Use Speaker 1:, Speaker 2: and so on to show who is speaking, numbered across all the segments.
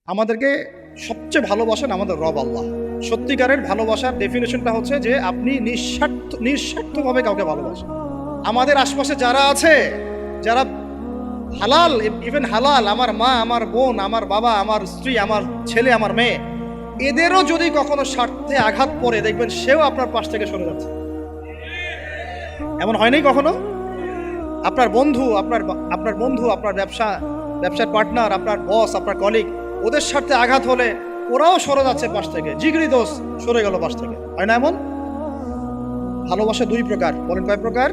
Speaker 1: আমাদেরকে সবচেয়ে ভালোবাসেন আমাদের রব আল্লাহ। সত্যিকারের ভালোবাসার ডেফিনেশনটা হচ্ছে যে আপনি নিঃস্বার্থভাবে কাউকে ভালোবাসেন। আমাদের আশপাশে যারা আছে, যারা হালাল, ইভেন হালাল, আমার মা, আমার বোন, আমার বাবা, আমার স্ত্রী, আমার ছেলে, আমার মেয়ে, এদেরও যদি কখনো স্বার্থে আঘাত পড়ে, দেখবেন সেও আপনার পাশ থেকে সরে যাচ্ছে। এমন হয়নি কখনো? আপনার বন্ধু, আপনার ব্যবসার পার্টনার, আপনার বস, আপনার কলিগ, ওদের স্বার্থে আঘাত হলে ওরাও সরে যাচ্ছে পাশ থেকে, জিগরি দোষ সরে গেল পাশ থেকে, হয় না এমন? ভালোবাসা দুই প্রকার। বলেন কয় প্রকার?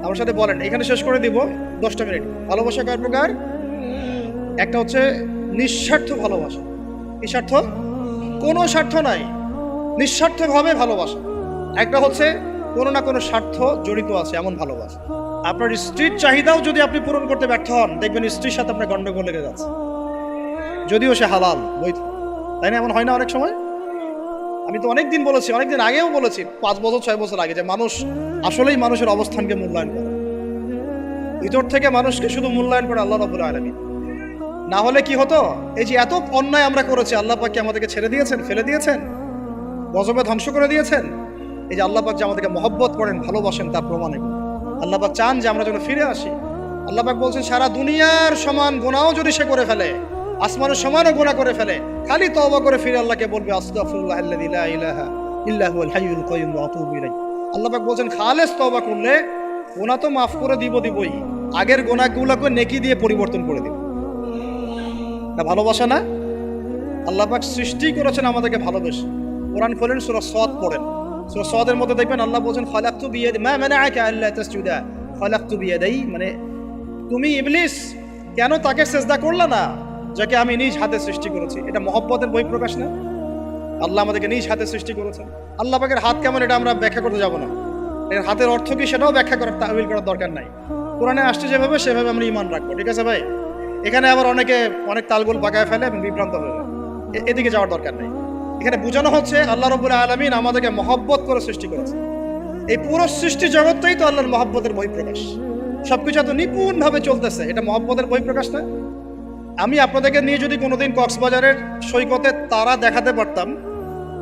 Speaker 1: আমার সাথে বলেন, এখানে শেষ করে দিব 10টা মিনিট। ভালোবাসা কয় প্রকার? একটা হচ্ছে নিঃস্বার্থ ভালোবাসা। কি স্বার্থ? কোনো স্বার্থ নাই, নিঃস্বার্থভাবে ভালোবাসা। একটা হচ্ছে কোনো না কোনো স্বার্থ জড়িত আছে এমন ভালোবাসা। আপনার স্ত্রীর চাহিদাও যদি আপনি পূরণ করতে ব্যর্থ হন, দেখবেন স্ত্রীর সাথে আপনার গন্ডগোল লেগে যাচ্ছে, যদিও সে হালাল বৈধ। তাই না? এমন হয় না অনেক সময়? আমি তো অনেকদিন বলেছি, অনেকদিন আগেও বলেছি, 5 বছর 6 বছর আগে, যে মানুষ আসলেই মানুষের অবস্থানকে মূল্যায়ন করে। ভিতর থেকে মানুষকে শুধু মূল্যায়ন করে আল্লাহ রাব্বুল আলামিন। না হলে কি হতো? এই যে এত অন্যায় আমরা করেছি, আল্লাহ পাক কি আমাদেরকে ছেড়ে দিয়েছেন, ফেলে দিয়েছেন, গজবে ধ্বংস করে দিয়েছেন? এই যে আল্লাহ পাক যে আমাদেরকে মহব্বত করেন, ভালোবাসেন, তার প্রমাণ এগুলো। আল্লাহ পাক চান যে আমরা যেন ফিরে আসি। আল্লাহ পাক বলছেন, সারা দুনিয়ার সমান গুনাহও যদি সে করে ফেলে, আসমানের সমানও গুনাহ করে ফেলে, খালি তওবা করে ফিরে আল্লাহকে বলবে, আস্তাগফিরুল্লাহাল্লাযী লা ইলাহা ইল্লা হুয়াল হাইয়ুল কাইয়্যুম ওয়া আতুবু ইলাইহি। আল্লাহ পাক বলছেন, খালেস তওবা করলে গুনাহ তো মাফ করে দিবই, আগের গুনাহগুলোকে নেকি দিয়ে পরিবর্তন করে দিব। না ভালোবাসা না? আল্লাহ পাক সৃষ্টি করেছেন আমাদেরকে ভালোবেসে। কোরআন খোলেন, সূরা সদ পড়েন। সূরা সদের মধ্যে দেখবেন আল্লাহ বলছেন, খালাকতু বিয়াদি মা মানাআকা আল্লা তাসজুদা খালাকতু বিয়াদাই, মানে তুমি ইবলিস কেন তাকে সিজদা করলা না যাকে আমি নিজ হাতে সৃষ্টি করেছি? এটা মহব্বতের বহিঃপ্রকাশ না? আল্লাহ আমাদেরকে নিজ হাতে সৃষ্টি করেছেন। আল্লাহ পাকের হাত কেমন এটা আমরা ব্যাখ্যা করতে যাব না। এর হাতের অর্থ কি সেটাও ব্যাখ্যা করার, তাওয়িল করার দরকার নাই। কোরআনে আসছে যেভাবে সেভাবে আমরা ঈমান রাখবো, ঠিক আছে ভাই? এখানে আবার অনেক তালগোল পাকায় ফেলে এবং বিভ্রান্ত হয়ে যায়, এদিকে যাওয়ার দরকার নেই। এখানে বোঝানো হচ্ছে আল্লাহ রাব্বুল আলামিন আমাদেরকে মহব্বত করে সৃষ্টি করেছে। এই পুরো সৃষ্টি জগৎটাই তো আল্লাহর মহব্বতের বহিঃপ্রকাশ। সবকিছু এত নিপুণভাবে চলতেছে, এটা মহব্বতের বহিঃপ্রকাশ না? আমি আপনাদেরকে নিয়ে যদি কোনোদিন কক্সবাজারের সৈকতে তারা দেখাতে পারতাম,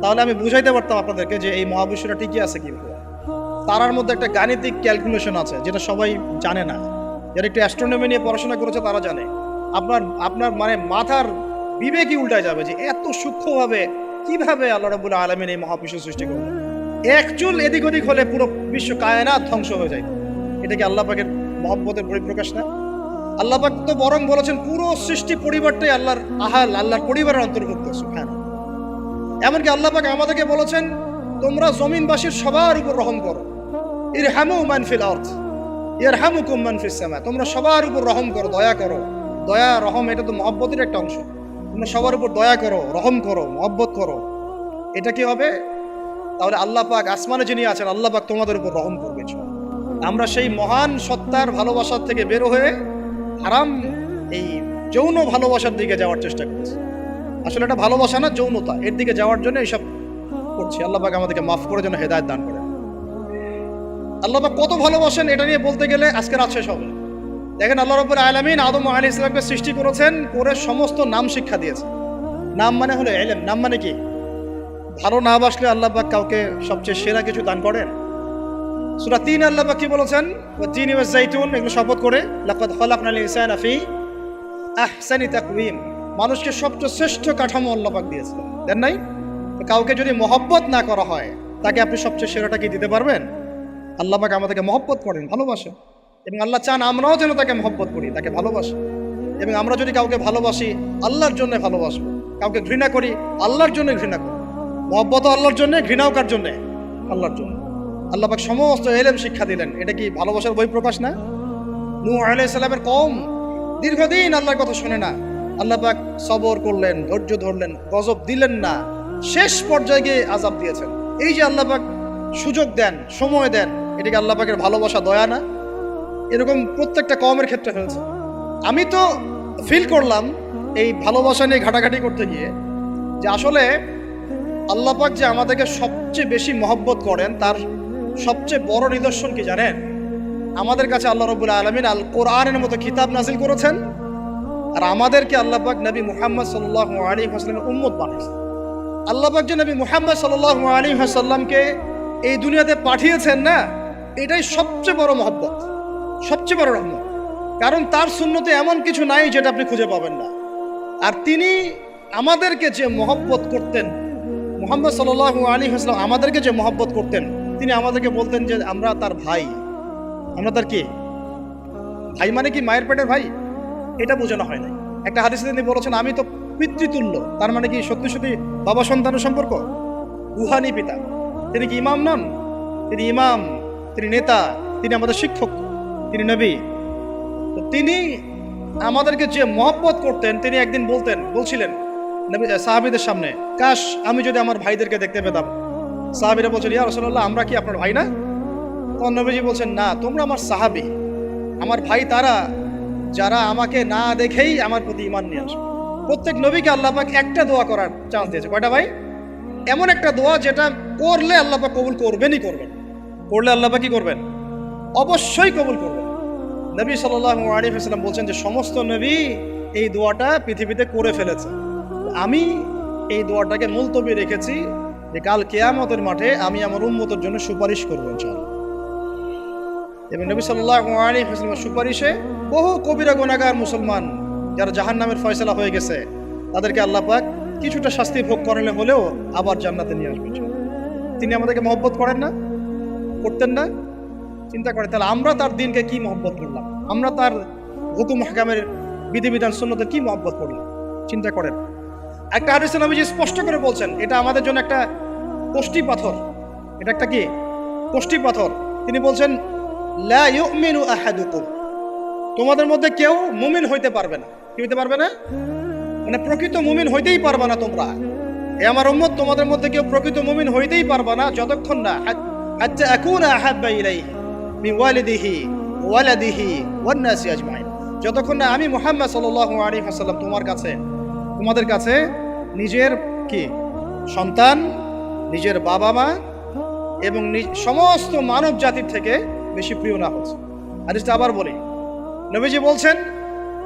Speaker 1: তাহলে আমি বুঝাইতে পারতাম আপনাদেরকে যে এই মহাবিশ্বটা টিকে আছে কিভাবে। তারার মধ্যে একটা গাণিতিক ক্যালকুলেশন আছে যেটা সবাই জানে না। যারা একটু অ্যাস্ট্রোনমি নিয়ে পড়াশোনা করেছে তারা জানে। আপনার মানে মাথার বিবেকই উল্টায় যাবে যে এত সূক্ষ্মভাবে কিভাবে আল্লাহ রাব্বুল আলামিন এই মহাবিশ্ব সৃষ্টি করলেন। এক চুল এদিক ওদিক হলে পুরো বিশ্ব কায়নাত ধ্বংস হয়ে যায়। এটা কি আল্লাহ পাকের মহব্বতের পরিপ্রকাশ না? আল্লাহ পাক তো বরং বলেছেন পুরো সৃষ্টি পরিবারটাই আল্লাহর পরিবারের অন্তর্ভুক্ত। সুবহানাল্লাহ। এমনকি আল্লাহ পাক আমাদেরকে বলেছেন, তোমরা জমিনবাসীর সবার উপর রহম করো। ইরহামু মান ফিল আরদ ইয়ারহামুকুম মান ফিস সামা। তোমরা সবার উপর রহম করো, দয়া করো। দয়া, রহম, এটা তো মহব্বতের একটা অংশ। তোমরা সবার উপর দয়া করো, রহম করো, মহব্বত করো। এটা কি হবে? তাহলে আল্লাহ পাক আসমানে যিনি আছেন, আল্লাহ পাক তোমাদের উপর রহম করবে। আমরা সেই মহান সত্তার ভালোবাসার থেকে বের হয়ে হারাম এই যৌন ভালোবাসার দিকে যাওয়ার চেষ্টা করছি। আসলে এটা ভালোবাসা না, যৌনতা, এর দিকে যাওয়ার জন্য এইসব করছি। আল্লাহ পাক আমাদেরকে মাফ করে যেন হেদায়েত দান করেন। আল্লাহ পাক কত ভালোবাসেন এটা নিয়ে বলতে গেলে আজকে রাত শেষ হবে। দেখেন, আল্লাহ রাব্বুল আলামিন আদম আলাইহিস সালামকে সৃষ্টি করেছেন, করে সমস্ত নাম শিক্ষা দিয়েছেন। নাম মানে হলো ইলম। নাম মানে কি? ভালো না বাসলে আল্লাহ পাক কাউকে সবচেয়ে সেরা কিছু দান করেন। সূরা ৩ আল্লাহ পাক কি বলেছেন? ওয়া তিনি ওয়াজ জাইতুন, এগুলো শপথ করে, লাকাদ খালাকনাল ইনসানা ফি আহসানি তাকওয়িম। মানুষকে সবচেয়ে শ্রেষ্ঠ কাঠামো আল্লাহ পাক দিয়েছেন, দেন নাই? কাউকে যদি মহব্বত না করা হয়, তাকে আপনি সবচেয়ে সেরাটা কি দিতে পারবেন? আল্লাহ পাক আমাদেরকে মহব্বত করেন, ভালোবাসেন, এবং আল্লাহ চান আমরাও যেন তাকে মহব্বত করি, তাকে ভালোবাসি। এবং আমরা যদি কাউকে ভালোবাসি, আল্লাহর জন্য ভালোবাসবো। কাউকে ঘৃণা করি, আল্লাহর জন্য ঘৃণা করি। মহব্বতও আল্লাহর জন্য, ঘৃণাও কার জন্য? আল্লাহর জন্য। আল্লাহ পাক সমস্ত ইলম শিক্ষা দিলেন। এটা কি ভালোবাসার বহিঃপ্রকাশ না? নূহ আলাইহিস সালামের কওম দীর্ঘদিন আল্লাহর কথা শুনে না, আল্লাহ পাক সবর করলেন, ধৈর্য ধরলেন, গজব দিলেন না, শেষ পর্যায়ে গিয়ে আযাব দিয়েছেন। এই যে আল্লাহ পাক সুযোগ দেন, সময় দেন, এটা কি আল্লাহ পাকের ভালোবাসা, দয়া না? এরকম প্রত্যেকটা কওমের ক্ষেত্রে হয়েছে। আমি তো ফিল করলাম এই ভালোবাসা নিয়ে ঘাটাঘাটি করতে গিয়ে, যে আসলে আল্লাহ পাক যে আমাদেরকে সবচেয়ে বেশি মহব্বত করেন, তার সবচেয়ে বড় নিদর্শন কি জানেন? আমাদের কাছে আল্লাহ রাব্বুল আলামিন আল কোরআনের মতো কিতাব নাজিল করেছেন, আর আমাদেরকে আল্লাহ পাক নবী মুহাম্মদ সাল্লাল্লাহু আলাইহি ওয়াসাল্লামের উম্মত বানিয়েছেন। আল্লাহ পাক যে নবী মুহাম্মদ সাল্লাল্লাহু আলাইহি ওয়াসাল্লামকে এই দুনিয়াতে পাঠিয়েছেন না, এটাই সবচেয়ে বড় মহব্বত, সবচেয়ে বড় রহমত। কারণ তার সুন্নতে এমন কিছু নাই যেটা আপনি খুঁজে পাবেন না। আর তিনি আমাদেরকে যে মহব্বত করতেন, মুহাম্মদ সাল্লাল্লাহু আলাইহি ওয়াসাল্লাম আমাদেরকে যে মহব্বত করতেন, তিনি আমাদেরকে বলতেন যে আমরা তার ভাই। আমরা তার কি ভাই? মানে কি মায়ের পেটের ভাই? এটা বোঝানো হয় না। একটা হাদিসে তিনি বলেছেন আমি তো পিতৃতুল্য। তার মানে কি সত্যি সত্যি বাবা সন্তানের সম্পর্ক? রুহানি পিতা। তিনি কি ইমাম নন? তিনি ইমাম, তিনি নেতা, তিনি আমাদের শিক্ষক, তিনি নবী। তো তিনি আমাদেরকে যে মহব্বত করতেন, তিনি একদিন বলছিলেন নবী সাহাবীদের সামনে, কাশ আমি যদি আমার ভাইদেরকে দেখতে পেতাম। সাহাবীরা বলছেন, ইয়া রাসূলুল্লাহ, আমরা কি আপনার ভাই না? তখন নবীজি বলছেন, না, তোমরা আমার সাহাবী। আমার ভাই তারা যারা আমাকে না দেখেই আমার প্রতি ঈমান নিয়ে আসবে। প্রত্যেক নবীকে আল্লাহ পাক একটা দোয়া করার চান্স দিয়েছে। কয়টা ভাই? এমন একটা দোয়া যেটা করলে আল্লাহ পাক কবুল করবেনই করবেন। করলে আল্লাহ পাক কি করবেন? অবশ্যই কবুল করবেন। নবী সাল্লাল্লাহু আলাইহি ওয়াসাল্লাম বলছেন যে সমস্ত নবী এই দোয়াটা পৃথিবীতে করে ফেলেছে। আমি এই দোয়াটাকে মুলতবি রেখেছি যে কাল কিয়ামতের মাঠে আমি আমার উম্মতের জন্য সুপারিশ করব ইনশাআল্লাহ। এবং নবী সাল্লাল্লাহু আলাইহি ওয়াসাল্লামের সুপারিশে বহু কবিরা গুনাহগার মুসলমান যারা জাহান্নামের ফয়সালা হয়ে গেছে, তাদেরকে আল্লাহ পাক কিছুটা শাস্তি ভোগ করালে হলেও আবার জান্নাতে নিয়ে আসবেন। তিনি আমাদেরকে মহব্বত করেন না? করতেন না? চিন্তা করেন তাহলে আমরা তার দিনকে কি মহব্বত করলাম, আমরা তার হুকুম হাকামের বিধিবিধান সুন্নতের কি মহব্বত করলাম, চিন্তা করেন। একটা হাদিসে নবীজি স্পষ্ট করে বলছেন এটা আমাদের জন্য একটা কষ্টি পাথর। এটা একটা কি কষ্টি পাথর। তিনি বলছেন লা ইউমিনু আহাদুকুম, তোমাদের মধ্যে কেউ মুমিন হইতে পারবে না। কি হইতে পারবে না? মানে প্রকৃত মুমিন হইতেই পারবে না তোমরা। এ আমার উম্মত, তোমাদের মধ্যে কেউ প্রকৃত মুমিন হইতেই পারবে না যতক্ষণ না হাত্তা আকুনা আহাব্বা ইলাইহি মিন ওয়ালিদিহি ওয়ালাদিহি ওয়ান নাসি আজমাইন, যতক্ষণ না আমি মুহাম্মদ সাল্লাল্লাহু আলাইহি ওয়াসাল্লাম তোমাদের কাছে নিজের কি সন্তান, নিজের বাবা মা এবং সমস্ত মানব জাতির থেকে বেশি প্রিয় না হচ্ছে। হাদিসটা আবার বলি, নবীজি বলছেন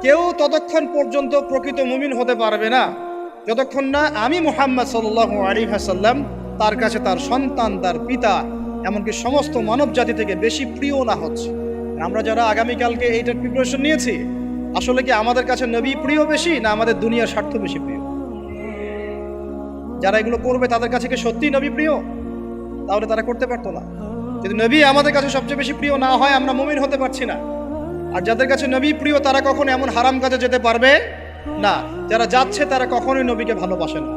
Speaker 1: কেউ ততক্ষণ পর্যন্ত প্রকৃত মুমিন হতে পারবে না যতক্ষণ না আমি মুহাম্মদ সাল্লাল্লাহু আলাইহি ওয়াসাল্লাম তার কাছে তার সন্তান, তার পিতা, এমনকি সমস্ত মানব জাতি থেকে বেশি প্রিয় না হচ্ছে। আমরা যারা আগামীকালকে এইটার প্রিপারেশন নিয়েছি, আসলে কি আমাদের কাছে নবী প্রিয় বেশি না আমাদের দুনিয়ার স্বার্থ বেশি প্রিয়? যারা এগুলো করবে তাদের কাছে কি সত্যি নবী প্রিয়? তাহলে তারা করতে পারতো না। যদি নবী আমাদের কাছে সবচেয়ে বেশি প্রিয় না হয়, আমরা মুমিন হতে পারছি না। আর যাদের কাছে নবী প্রিয় তারা কখনো এমন হারাম কাজে যেতে পারবে না। যারা যাচ্ছে তারা কখনোই নবীকে ভালোবাসে না,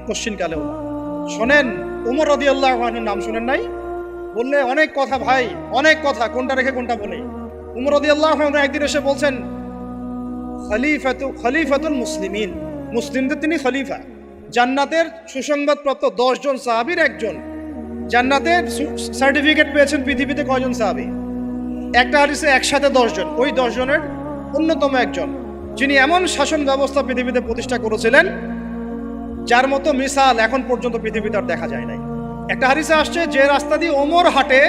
Speaker 1: কোশ্চিনকালেও না। শোনেন, উমর রাদিয়াল্লাহু আনহুর নাম শুনেন নাই? বললে অনেক কথা ভাই, অনেক কথা, কোনটা রেখে কোনটা বলে। উমর রাদিয়াল্লাহু আনহু একদিন এসে বলছেন খলিফাতুল মুসলিমিন, মুসলিমদের তিনি খলিফা। জান্নাতের সুসংবাদপ্রাপ্ত 10 জন সাহাবীর একজন। জান্নাতের সার্টিফিকেট পেয়েছেন পৃথিবীতে কয়জন সাহাবী? একটা হাদিসে একসাথে 10 জন। ওই 10 জনের অন্যতম একজন, যিনি এমন শাসন ব্যবস্থা পৃথিবীতে প্রতিষ্ঠা করেছিলেন যার মতো মিসাল এখন পর্যন্ত পৃথিবীতে আর দেখা যায় নাই। একটা হাদিসে আসছে যে রাস্তা দিয়ে ওমর হাঁটে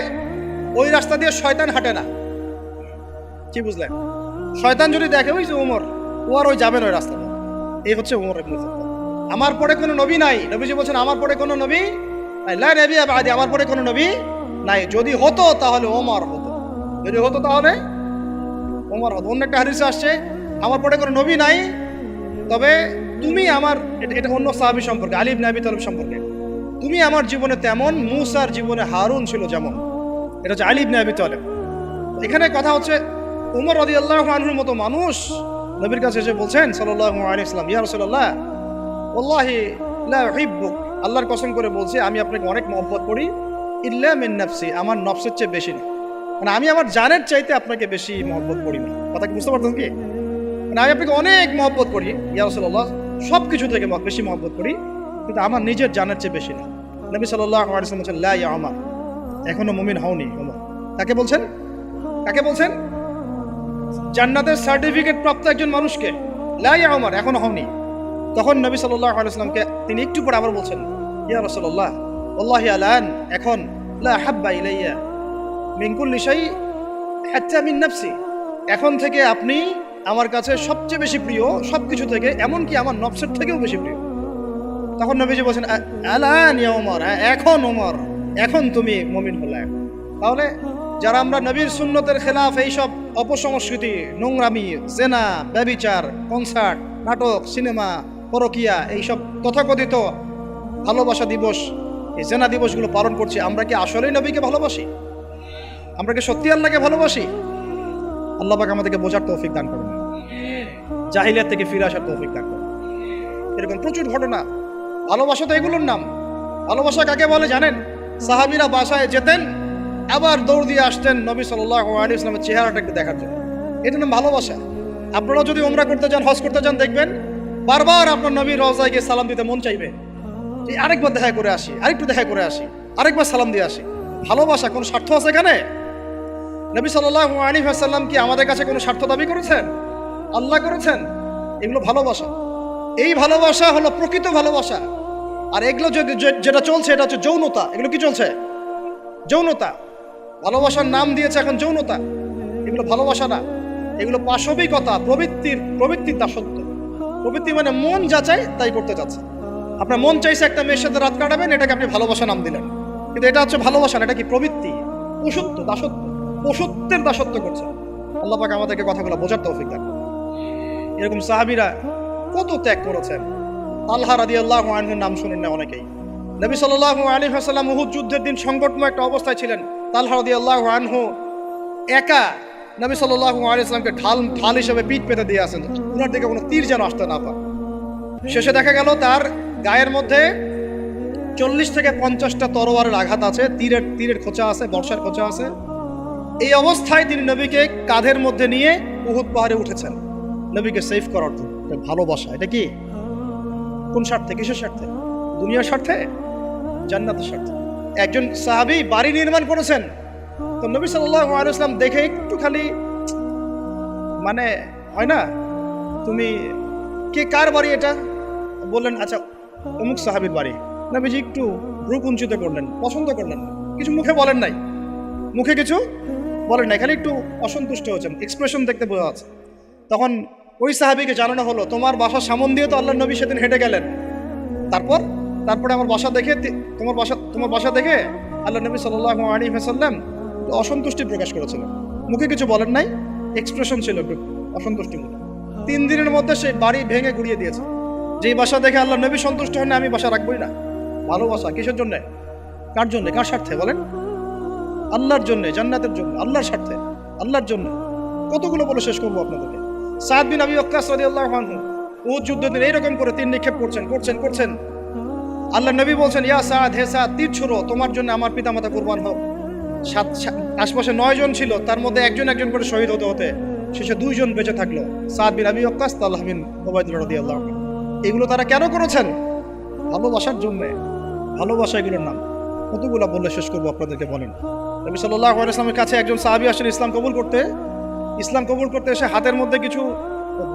Speaker 1: ওই রাস্তা দিয়ে শয়তান হাঁটে না। কি বুঝলেন? শয়তান যদি দেখে ওই যে ওমর, ও আর ওই যাবেন ওই রাস্তা। এই হচ্ছে ওমর ইবনে খাত্তাব। আমার পরে কোনো নবী নাই। নবীজি বলছেন আমার পরে কোনো নবী নাই, লা নবিয়্যা বা'দি, আমার পরে কোনো নবী নাই। যদি হতো তাহলে ওমর হতো, যদি হতো তাহলে ওমর হতো। অন্য একটা হাদিসে আসছে আমার পরে কোনো নবী নাই, তবে তুমি আমার, এটা অন্য সাহাবী সম্পর্কে, আলী ইবনে আবি তালিব সম্পর্কে, তুমি আমার জীবনে তেমন মূসার জীবনে হারুন ছিল যেমন। এটা হচ্ছে আলী ইবনে আবি তালিব। এখানে কথা হচ্ছে উমর রাদিয়াল্লাহু আনহুর মতো মানুষ নবীর কাছে এসে বলছেন সাল্লাল্লাহু আলাইহি ওয়াসাল্লাম, ইয়া রাসূলুল্লাহ ওয়াল্লাহি লা উহিব্বুক, আল্লাহর কসম করে বলছি আমি আপনাকে অনেক মহব্বত করি, ইল্লা মিন নাফসি, আমার নফসের চেয়ে বেশি না। মানে আমি আমার জানের চাইতে আপনাকে বেশি মহব্বত করি না। কথা কি বুঝতে পারতেন কি? মানে আমি আপনাকে অনেক মহব্বত করি ইয়া রাসূলুল্লাহ, সব কিছু থেকে বেশি মহব্বত করি, কিন্তু আমার নিজের জানের চেয়ে বেশি না। নবী সাল্লাল্লাহু আলাইহি ওয়াসাল্লাম বলেন লা ইয়া উমর, এখনো মুমিন হওনি উমর। কাকে বলছেন? কাকে বলছেন? জান্নাতের সার্টিফিকেট প্রাপ্ত একজন মানুষকে লা ইয়া উমর, এখনো হওনি। তখন নবী সাল্লাল্লাহু আলাইহি ওয়াসাল্লামকে তিনি একটু পরে আবার বলছেন, ইয়া রাসূলুল্লাহ ওয়াল্লাহি আলান, এখন লা হাব্বা ইলাইয়া মিন কুল্লি শাই হাত্তা মিন নাফসি, এখন থেকে আপনি আমার কাছে সবচেয়ে বেশি প্রিয় সব কিছু থেকে, এমনকি আমার নফসের থেকেও বেশি প্রিয়। তখন নবীজি বলছেন আলান ইয়া ওমর, এখন ওমর, এখন তুমি মুমিন হলে। তাহলে যারা আমরা নবীর সুন্নতের খেলাফ এইসব অপসংস্কৃতি, নোংরামি, জেনা, ব্যভিচার, কনসার্ট, নাটক, সিনেমা, পরকিয়া, এইসব তথাকথিত ভালোবাসা দিবস, এই জেনা দিবসগুলো পালন করছি, আমরা কি আসলেই নবীকে ভালোবাসি? আমরা কি সত্যি আল্লাহকে ভালোবাসি? আল্লাহ পাক আমাদেরকে বোঝার তৌফিক দান করুন, জাহিলিয়াত থেকে ফিরে আসার তৌফিক দান করুন। এরকম প্রচুর ঘটনা। ভালোবাসা তো এগুলোর নাম। ভালোবাসা কাকে বলে জানেন? সাহাবীরা বাসায় যেতেন, আবার দৌড় দিয়ে আসতেন নবী সাল্লাল্লাহু আলাইহি ওয়াসাল্লামের চেহারাটা একটু দেখার জন্য। এটা নাম ভালোবাসা। আপনারা যদি উমরা করতে যান, হজ করতে যান, দেখবেন বারবার আপনার নবীর রওজায় গিয়ে সালাম দিতে মন চাইবে, আরেকবার দেখা করে আসি, আরেকটু দেখা করে আসি, আরেকবার সালাম দিয়ে আসি। ভালোবাসা কোনো স্বার্থ আছে এখানে? নবী সাল্লাল্লাহু আলাইহি ওয়াসাল্লাম কি আমাদের কাছে কোনো স্বার্থ দাবি করেছেন? আল্লাহ করেছেন। এগুলো ভালোবাসা। এই ভালোবাসা হলো প্রকৃত ভালোবাসা। আর এগুলো যেটা চলছে এটা হচ্ছে যৌনতা। এগুলো কি চলছে? যৌনতা। ভালোবাসার নাম দিয়েছে এখন যৌনতা। এগুলো ভালোবাসা না, এগুলো পাশবিকতা, প্রবৃত্তির দাসত্ব। প্রবৃত্তি মানে মন যা চায় তাই করতে যাচ্ছে। আপনার মন চাইছে একটা মেয়ের সাথে রাত কাটাবেন, এটাকে আপনি ভালোবাসা নাম দিলেন, কিন্তু এটা হচ্ছে ভালোবাসা না, এটা কি প্রবৃত্তি, পশুত্ব, দাসত্ব, পশুত্বের দাসত্ব করছে। আল্লাহ পাক আমাদেরকে কথাগুলো বোঝার তৌফিক দান। এরকম সাহাবীরা কত ত্যাগ করেছেন। তালহা রাদিয়াল্লাহু আনহুর নাম শুনেন না অনেকেই। নবী সাল্লাল্লাহু আলাইহি ওয়াসাল্লাম উহুদ যুদ্ধের দিন সংকটময় একটা অবস্থায় ছিলেন। তালহা রাদিয়াল্লাহু আনহু একা নবী সাল্লাল্লাহু আলাইহি ওয়াসাল্লামকে ঢাল হিসেবে পিঠ পেতে দিয়ে আসেন, ওনার দিকে কোনো তীর যেন আসতে না পারে। শেষে দেখা গেল তার গায়ের মধ্যে 40 থেকে 50টা তরোয়ারের আঘাত আছে, তীরের খোঁচা আছে, বর্ষার খোঁচা আছে। এই অবস্থায় তিনি নবীকে কাঁধের মধ্যে নিয়ে উহুদ পাহাড়ে উঠেছেন নবীকে সেভ করার জন্য। এটা ভালোবাসা। এটা কি? কোন স্বার্থে? কিসের স্বার্থে? দুনিয়ার স্বার্থে? জান্নাতের স্বার্থে। একজন সাহাবী বাড়ি নির্মাণ করেছেন, তো নবী সাল্লাল্লাহু আলাইহি ওয়াসাল্লাম দেখে একটু খালি মানে হয় না, তুমি কে, কার বাড়ি এটা? বললেন আচ্ছা অমুক সাহাবীর বাড়ি। নবীজি একটু ভ্রু কুঞ্চিত করলেন, পছন্দ করলেন, কিছু মুখে বলেন নাই, মুখে কিছু বলেন নাই, খালি একটু অসন্তুষ্ট হয়েছেন, এক্সপ্রেশন দেখতে বোঝা যাচ্ছে। তখন ওই সাহাবীকে জানানো হলো, তোমার বাসার সামন দিয়ে তো আল্লাহর নবী সেদিন হেঁটে গেলেন, তারপরে আমার বাসা দেখে, তোমার বাসা দেখে আল্লাহ নবী সাল্লাল্লাহু আলাইহি ওয়াসাল্লাম অসন্তুষ্টি প্রকাশ করেছিলেন। মুখে কিছু বলেন নাই, এক্সপ্রেশন ছিল একটু অসন্তুষ্টি। 3 দিনের মধ্যে সেই বাড়ি ভেঙে গুড়িয়ে দিয়েছে। যেই বাসা দেখে আল্লাহ নবী সন্তুষ্ট হন না, আমি বাসা রাখবই না। ভালোবাসা কিসের জন্য? কার জন্য? কার স্বার্থে বলেন? আল্লাহর জন্য, জান্নাতের জন্য, আল্লাহর স্বার্থে, আল্লাহর জন্য। কতগুলো বলে শেষ করবো আপনাদেরকে। সাদ বিন আবি ওয়াক্কাস রাদিয়াল্লাহু আনহু উহুদ যুদ্ধের দিন এইরকম করে তীর নিক্ষেপ করছেন। আল্লাহ নবী বলছেন, ইয়া সাদ, হে সাদ, তীর ছুড়ো, তোমার জন্য আমার পিতামাতা কুরবান হোক। আশপাশে 9 জন ছিল, তার মধ্যে একজন করে শহীদ হতে শেষে 2 জন বেঁচে থাকলো, সাদ বিন আবি ওয়াক্কাস, তালহা বিন উবাইদুল্লাহ রাদিয়াল্লাহু আনহু। এগুলো তারা কেন করেছেন? ভালোবাসার জন্য। ভালোবাসা এগুলোর নাম। কতগুলো বললে শেষ করবো আপনাদেরকে বলেন। নবী সাল্লাল্লাহু আলাইহি ওয়াসাল্লামের কাছে একজন সাহাবী আসেন ইসলাম কবুল করতে এসে হাতের মধ্যে কিছু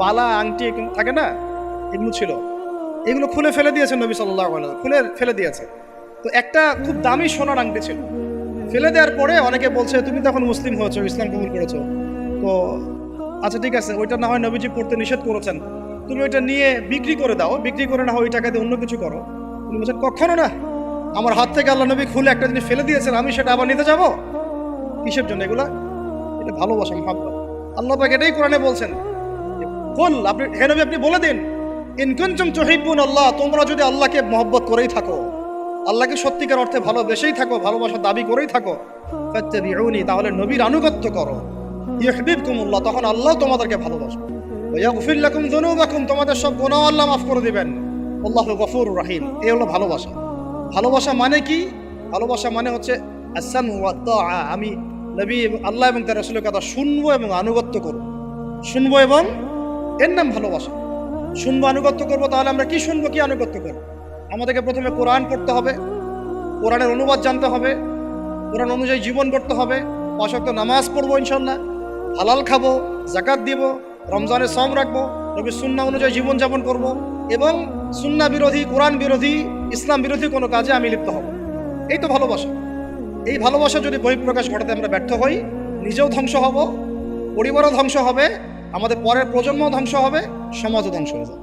Speaker 1: বালা, আংটি থাকে না, এগুলো ছিল, এগুলো খুলে ফেলে দিয়েছেন নবী সাল্লাল্লাহু আলাইহি ওয়াসাল্লাম, খুলে ফেলে দিয়েছে। তো একটা খুব দামি সোনার আংটি ছিল, ফেলে দেওয়ার পরে অনেকে বলছে তুমি তো এখন মুসলিম হয়েছো, ইসলাম কবুল করেছো, তো আচ্ছা ঠিক আছে, ওইটা না হয় নবীজি পড়তে নিষেধ করেছেন, তুমি ওইটা নিয়ে বিক্রি করে দাও, বিক্রি করে না হয় ওই টাকা দিয়ে অন্য কিছু করো। তুমি বলছেন কখনো না, আমার হাত থেকে আল্লাহ নবী খুলে একটা জিনিস ফেলে দিয়েছেন, আমি সেটা আবার নিতে যাবো? কিসের জন্য এগুলা? এটা ভালোবাসা, মহব্বত। আল্লাহ পাক এটাই কোরআনে বলছেন, বল আপনি, হে নবী আপনি বলে দিন, ইন কুনতুম তুহিব্বুন আল্লাহ, তোমরা যদি আল্লাহকে মহব্বত করেই থাকো, আল্লাহকে সত্যিকার অর্থে ভালোবেসেই থাকো, ভালোবাসার দাবি করেই থাকো, ফাত্তাবিউনি, তাহলে নবীর আনুগত্য করো, ইউহিব্বুকুমুল্লাহ, তখন আল্লাহ তোমাদেরকে ভালোবাসবে, ওয়া ইয়াগফির লাকুম যুনুবাকুম, তোমাদের সব গুনাহ আল্লাহ মাফ করে দিবেন, আল্লাহু গফুরুর রহিম। এই হলো ভালোবাসা। ভালোবাসা মানে কি? ভালোবাসা মানে হচ্ছে আস-সামউ ওয়াত তাআ, আমি নবী আল্লাহ এবং তার রাসূলের কথা শুনবো এবং আনুগত্য করব, শুনবো, এবং এর নাম ভালোবাসা। শুনবো, আনুগত্য করবো। তাহলে আমরা কি শুনবো, কি আনুগত্য করবো? আমাদেরকে প্রথমে কোরআন পড়তে হবে, কোরআনের অনুবাদ জানতে হবে, কোরআন অনুযায়ী জীবন করতে হবে, 5 ওয়াক্ত নামাজ পড়বো ইনশাল্লাহ, হালাল খাবো, যাকাত দিব, রমজানের সওম রাখবো, নবীর সুন্নাহ অনুযায়ী জীবনযাপন করব, এবং সুন্নাহ বিরোধী, কোরআন বিরোধী, ইসলাম বিরোধী কোনো কাজে আমি লিপ্ত হব। এই তো ভালোবাসা। এই ভালোবাসা যদি বহিঃপ্রকাশ ঘটাতে আমরা ব্যর্থ হই, নিজেও ধ্বংস হব, পরিবারও ধ্বংস হবে, আমাদের পরের প্রজন্ম ধ্বংস হবে, সমাজও ধ্বংস হয়ে যাবে।